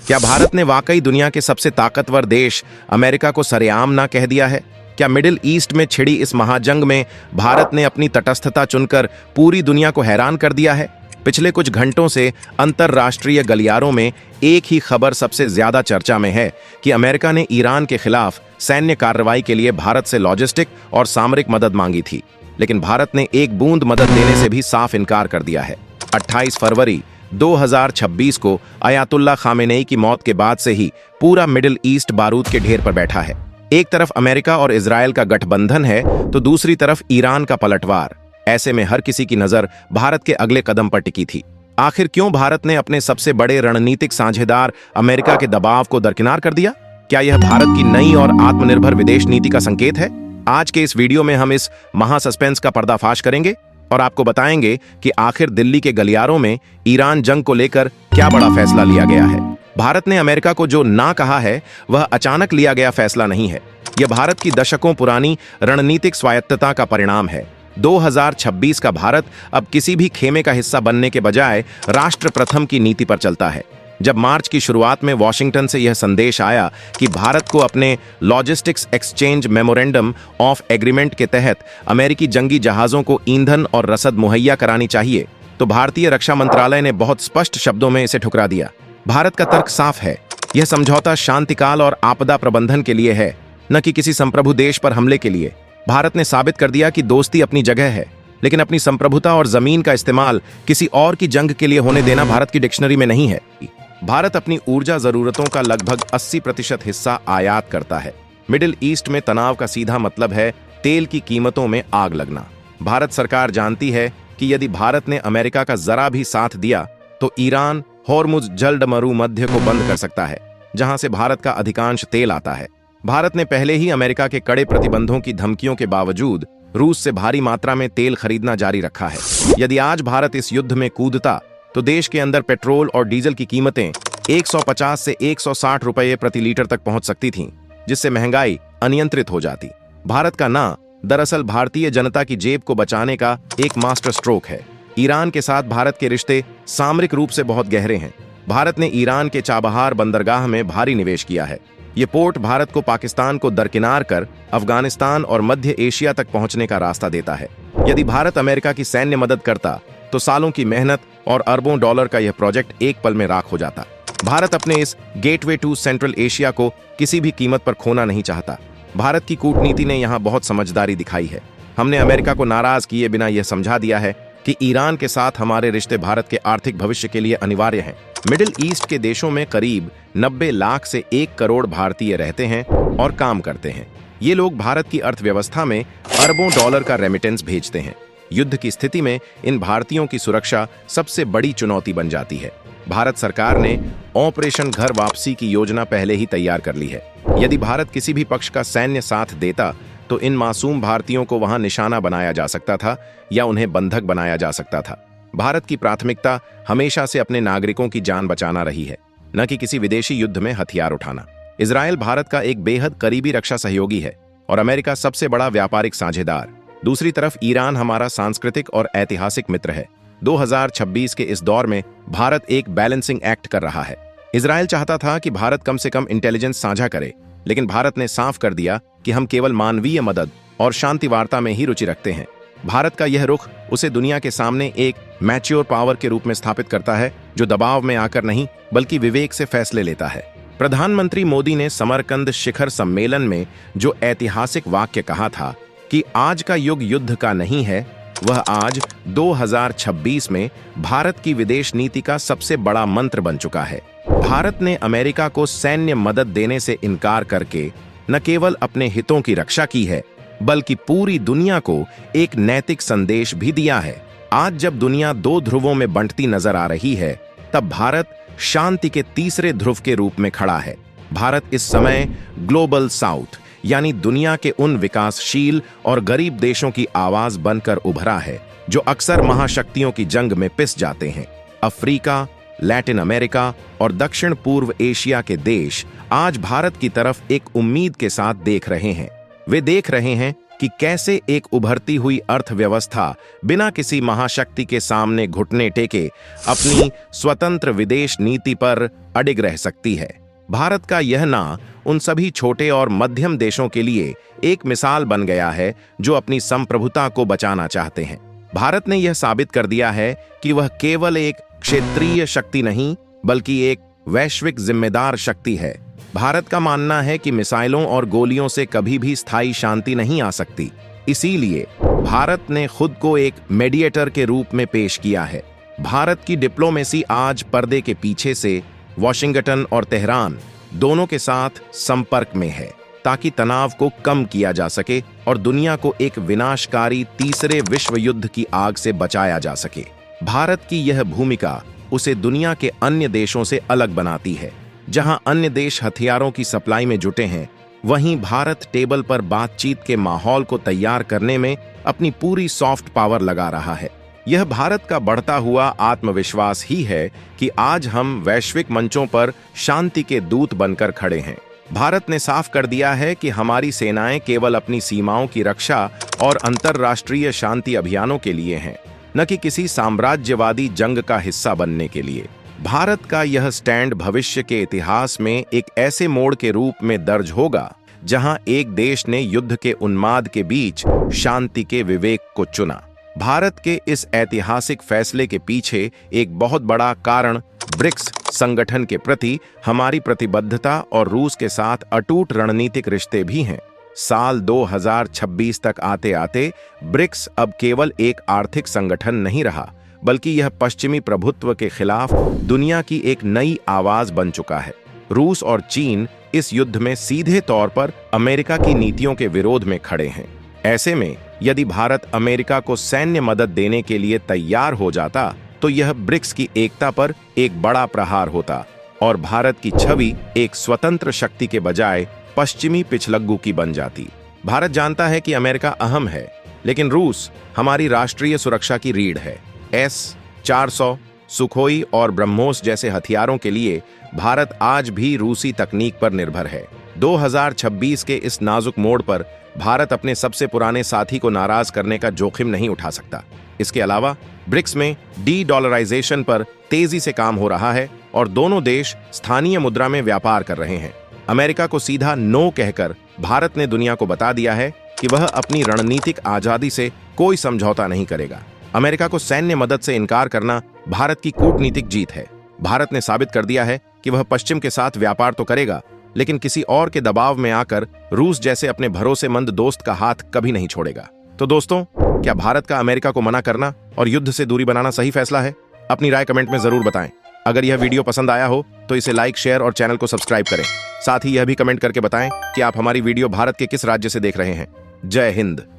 क्या भारत ने वाकई दुनिया के सबसे ताकतवर देश अमेरिका को सरेआम ना कह दिया है? क्या मिडिल ईस्ट में छिड़ी इस महाजंग में भारत ने अपनी तटस्थता चुनकर पूरी दुनिया को हैरान कर दिया है? पिछले कुछ घंटों से अंतरराष्ट्रीय गलियारों में एक ही खबर सबसे ज्यादा चर्चा में है कि अमेरिका ने ईरान के खिलाफ सैन्य कार्रवाई के लिए भारत से लॉजिस्टिक और सामरिक मदद मांगी थी, लेकिन भारत ने एक बूंद मदद देने से भी साफ इनकार कर दिया है। 28 फरवरी 2026 को अयातुल्ला खामेनेई की मौत के बाद से ही पूरा मिडिल ईस्ट बारूद के ढेर पर बैठा है। एक तरफ अमेरिका और इजरायल का गठबंधन है तो दूसरी तरफ ईरान का पलटवार। ऐसे में हर किसी की नजर भारत के अगले कदम पर टिकी थी। आखिर क्यों भारत ने अपने सबसे बड़े रणनीतिक साझेदार अमेरिका के दबाव को दरकिनार कर दिया? क्या यह भारत की नई और आत्मनिर्भर विदेश नीति का संकेत है? आज के इस वीडियो में हम इस महासस्पेंस का पर्दाफाश करेंगे और आपको बताएंगे कि आखिर दिल्ली के गलियारों में ईरान जंग को लेकर क्या बड़ा फैसला लिया गया है। भारत ने अमेरिका को जो ना कहा है वह अचानक लिया गया फैसला नहीं है। यह भारत की दशकों पुरानी रणनीतिक स्वायत्तता का परिणाम है। 2026 का भारत अब किसी भी खेमे का हिस्सा बनने के बजाय राष्ट्र प्रथम की नीति पर चलता है। जब मार्च की शुरुआत में वॉशिंगटन से यह संदेश आया कि भारत को अपने logistics exchange memorandum of agreement के तहत अमेरिकी जंगी जहाजों को ईंधन और रसद मुहैया करानी चाहिए, तो भारतीय रक्षा मंत्रालय ने बहुत स्पष्ट शब्दों में इसे ठुकरा दिया। भारत का तर्क साफ है, यह समझौता शांतिकाल और आपदा प्रबंधन के लिए है, न कि किसी संप्रभु देश पर हमले के लिए। भारत ने साबित कर दिया कि दोस्ती अपनी जगह है, लेकिन अपनी संप्रभुता और जमीन का इस्तेमाल किसी और की जंग के लिए होने देना भारत की डिक्शनरी में नहीं है। भारत अपनी ऊर्जा जरूरतों का लगभग 80% हिस्सा आयात करता है। मिडिल ईस्ट में तनाव का सीधा मतलब है तेल की कीमतों में आग लगना। भारत सरकार जानती है कि यदि भारत ने अमेरिका का जरा भी साथ दिया तो ईरान होर्मुज जलडमरू मध्य को बंद कर सकता है, जहां से भारत का अधिकांश तेल आता है। भारत ने पहले ही अमेरिका के कड़े प्रतिबंधों की धमकियों के बावजूद रूस से भारी मात्रा में तेल खरीदना जारी रखा है। यदि आज भारत इस युद्ध में कूदता तो देश के अंदर पेट्रोल और डीजल की कीमतें 150 से 160 रुपये प्रति लीटर तक पहुंच सकती थीं, जिससे महंगाई अनियंत्रित हो जाती। भारत का ना दरअसल भारतीय जनता की जेब को बचाने का एक मास्टर स्ट्रोक है। ईरान के साथ भारत के रिश्ते सामरिक रूप से बहुत गहरे हैं। भारत ने ईरान के चाबहार बंदरगाह में भारी निवेश किया है। ये पोर्ट भारत को पाकिस्तान को दरकिनार कर अफगानिस्तान और मध्य एशिया तक पहुंचने का रास्ता देता है। यदि भारत अमेरिका की सैन्य मदद करता तो सालों की मेहनत और अरबों डॉलर का यह प्रोजेक्ट एक पल में राख हो जाता। भारत अपने इस गेटवे टू सेंट्रल एशिया को किसी भी कीमत पर खोना नहीं चाहता। भारत की कूटनीति ने यहाँ बहुत समझदारी दिखाई है। हमने अमेरिका को नाराज किए बिना यह समझा दिया है कि ईरान के साथ हमारे रिश्ते भारत के आर्थिक भविष्य के लिए अनिवार्य हैं। मिडिल ईस्ट के देशों में करीब 90 लाख से 1 करोड़ भारतीय रहते हैं और काम करते हैं। ये लोग भारत की अर्थव्यवस्था में अरबों डॉलर का रेमिटेंस भेजते हैं। युद्ध की स्थिति में इन भारतीयों की सुरक्षा सबसे बड़ी चुनौती बन जाती है। भारत सरकार ने ऑपरेशन घर वापसी की योजना पहले ही तैयार कर ली है। यदि भारत किसी भी पक्ष का सैन्य साथ देता तो इन मासूम भारतीयों को वहां निशाना बनाया जा सकता था या उन्हें बंधक बनाया जा सकता था। भारत की प्राथमिकता हमेशा से अपने नागरिकों की जान बचाना रही है, न कि किसी विदेशी युद्ध में हथियार उठाना। इजरायल भारत का एक बेहद करीबी रक्षा सहयोगी है और अमेरिका सबसे बड़ा व्यापारिक साझेदार। दूसरी तरफ ईरान हमारा सांस्कृतिक और ऐतिहासिक मित्र है। 2026 के इस दौर में भारत एक बैलेंसिंग एक्ट कर रहा है। इजरायल चाहता था कि भारत कम से कम इंटेलिजेंस साझा करे, लेकिन भारत ने साफ कर दिया कि हम केवल मानवीय मदद और शांति वार्ता में ही रुचि रखते हैं। भारत का यह रुख उसे दुनिया के सामने एक मैच्योर पावर के रूप में स्थापित करता है, जो दबाव में आकर नहीं बल्कि विवेक से फैसले लेता है। प्रधानमंत्री मोदी ने समरकंद शिखर सम्मेलन में जो ऐतिहासिक वाक्य कहा था कि आज का युग युद्ध का नहीं है, वह आज 2026 में भारत की विदेश नीति का सबसे बड़ा मंत्र बन चुका है। भारत ने अमेरिका को सैन्य मदद देने से इनकार करके न केवल अपने हितों की रक्षा की है, बल्कि पूरी दुनिया को एक नैतिक संदेश भी दिया है। आज जब दुनिया 2 ध्रुवों में बंटती नजर आ रही है, तब भारत शांति के तीसरे ध्रुव के रूप में खड़ा है। भारत इस समय ग्लोबल साउथ यानी दुनिया के उन विकासशील और गरीब देशों की आवाज बनकर उभरा है जो अक्सर महाशक्तियों की जंग में पिस जाते हैं। अफ्रीका, लैटिन अमेरिका और दक्षिण पूर्व एशिया के देश आज भारत की तरफ एक उम्मीद के साथ देख रहे हैं। वे देख रहे हैं कि कैसे एक उभरती हुई अर्थव्यवस्था बिना किसी महाशक्ति के सामने घुटने टेके अपनी स्वतंत्र विदेश नीति पर अडिग रह सकती है। भारत का यह ना उन सभी छोटे और मध्यम देशों के लिए एक मिसाल बन गया है जो अपनी संप्रभुता को बचाना चाहते हैं। भारत ने यह साबित कर दिया है कि वह केवल एक क्षेत्रीय शक्ति नहीं बल्कि एक वैश्विक जिम्मेदार शक्ति है। भारत का मानना है कि मिसाइलों और गोलियों से कभी भी स्थायी शांति नहीं आ सकती। इसीलिए भारत ने खुद को एक मीडिएटर के रूप में पेश किया है। भारत की डिप्लोमेसी आज पर्दे के पीछे से वॉशिंगटन और तेहरान दोनों के साथ संपर्क में है ताकि तनाव को कम किया जा सके और दुनिया को एक विनाशकारी तीसरे विश्व युद्ध की आग से बचाया जा सके। भारत की यह भूमिका उसे दुनिया के अन्य देशों से अलग बनाती है। जहां अन्य देश हथियारों की सप्लाई में जुटे हैं, वहीं भारत टेबल पर बातचीत के माहौल को तैयार करने में अपनी पूरी सॉफ्ट पावर लगा रहा है। यह भारत का बढ़ता हुआ आत्मविश्वास ही है कि आज हम वैश्विक मंचों पर शांति के दूत बनकर खड़े हैं। भारत ने साफ कर दिया है कि हमारी सेनाएं केवल अपनी सीमाओं की रक्षा और अंतर्राष्ट्रीय शांति अभियानों के लिए हैं, न कि किसी साम्राज्यवादी जंग का हिस्सा बनने के लिए। भारत का यह स्टैंड भविष्य के इतिहास में एक ऐसे मोड़ के रूप में दर्ज होगा जहां एक देश ने युद्ध के उन्माद के बीच शांति के विवेक को चुना। भारत के इस ऐतिहासिक फैसले के पीछे एक बहुत बड़ा कारण ब्रिक्स संगठन के प्रति हमारी प्रतिबद्धता और रूस के साथ अटूट रणनीतिक रिश्ते भी हैं। साल 2026 तक आते आते ब्रिक्स अब केवल एक आर्थिक संगठन नहीं रहा, बल्कि यह पश्चिमी प्रभुत्व के खिलाफ दुनिया की एक नई आवाज बन चुका है। रूस और चीन इस युद्ध में सीधे तौर पर अमेरिका की नीतियों के विरोध में खड़े हैं। ऐसे में यदि भारत अमेरिका को सैन्य मदद देने के लिए तैयार हो जाता तो यह ब्रिक्स की एकता पर एक बड़ा प्रहार होता और भारत की छवि एक स्वतंत्र शक्ति के बजाय पश्चिमी पिछलग्गू की बन जाती। भारत जानता है कि अमेरिका अहम है, लेकिन रूस हमारी राष्ट्रीय सुरक्षा की रीढ़ है। S-400, सुखोई और ब्रह्मोस जैसे हथियारों के लिए भारत आज भी रूसी तकनीक पर निर्भर है। 2026 के इस नाजुक मोड़ पर भारत अपने सबसे पुराने साथी को नाराज करने का जोखिम नहीं उठा सकता। इसके अलावा ब्रिक्स में डी-डॉलराइजेशन पर तेजी से काम हो रहा है और दोनों देश स्थानीय मुद्रा में व्यापार कर रहे हैं। अमेरिका को सीधा नो कहकर भारत ने दुनिया को बता दिया है कि वह अपनी रणनीतिक आजादी से कोई समझौता नहीं करेगा। अमेरिका को सैन्य मदद से इनकार करना भारत की कूटनीतिक जीत है। भारत ने साबित कर दिया है कि वह पश्चिम के साथ व्यापार तो करेगा, लेकिन किसी और के दबाव में आकर रूस जैसे अपने भरोसेमंद दोस्त का हाथ कभी नहीं छोड़ेगा। तो दोस्तों, क्या भारत का अमेरिका को मना करना और युद्ध से दूरी बनाना सही फैसला है? अपनी राय कमेंट में जरूर बताएं। अगर यह वीडियो पसंद आया हो तो इसे लाइक, शेयर और चैनल को सब्सक्राइब करें। साथ ही यह भी कमेंट करके बताएं कि आप हमारी वीडियो भारत के किस राज्य से देख रहे हैं। जय हिंद।